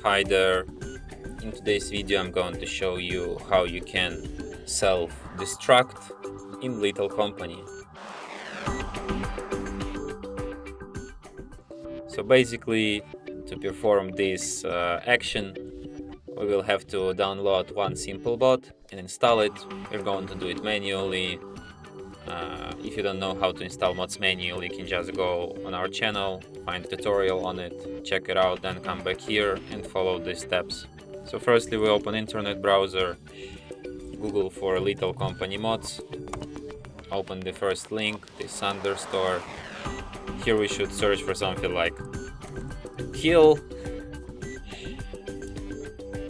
Hi there. In today's video I'm going to show you how you can self-destruct in Little Company. So basically, to perform this action, we will have to download one simple bot and install it. We're going to do it manually. If you don't know how to install mods manually, you can just go on our channel, find a tutorial on it, check it out, then come back here and follow these steps. So firstly, we open internet browser, Google for Little Company mods, open the first link, this Thunderstore. Here we should search for something like kill.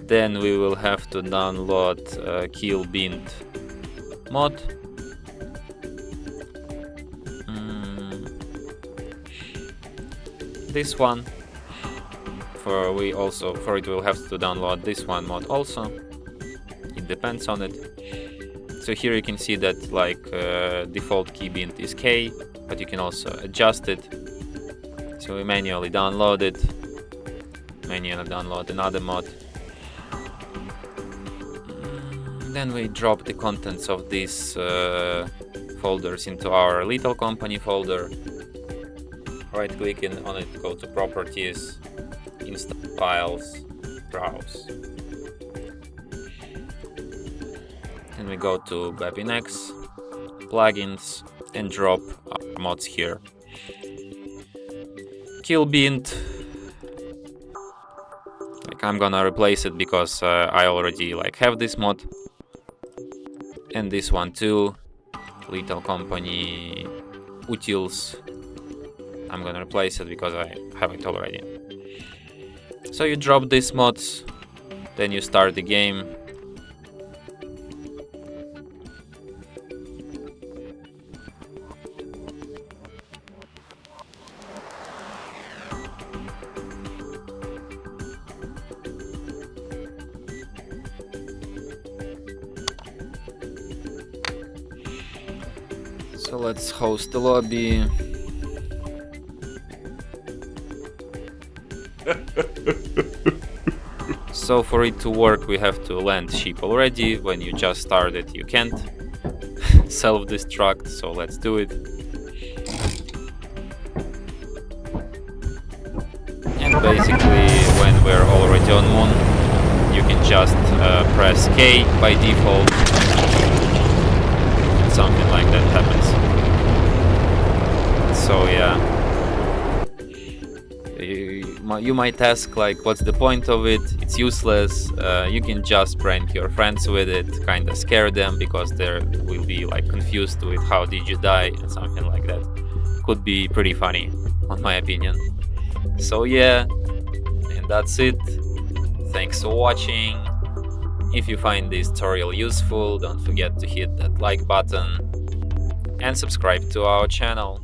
Then we will have to download kill bint mod. This one. For it we'll have to download this one mod also. It depends on it. So here you can see that default key bint is K, but you can also adjust it. So we manually download it, manually download another mod. Then we drop the contents of these folders into our Little Company folder. Right click on it, go to Properties, Install Files, Browse. And we go to Babinex, Plugins, and drop our mods here. Kill bint. I'm gonna replace it because I already have this mod. And this one too, Little Company utils. I'm gonna replace it because I have it already. So you drop these mods, then you start the game. So let's host the lobby. So for it to work we have to land ship already. When you just start it you can't self-destruct, so let's do it. And basically when we're already on moon you can just press K by default and something like that happens. So yeah. You might ask what's the point of it? It's useless. You can just prank your friends with it, kinda scare them because they will be confused with how did you die and something like that. Could be pretty funny, on my opinion. So yeah, and that's it. Thanks for watching. If you find this tutorial useful, don't forget to hit that like button and subscribe to our channel.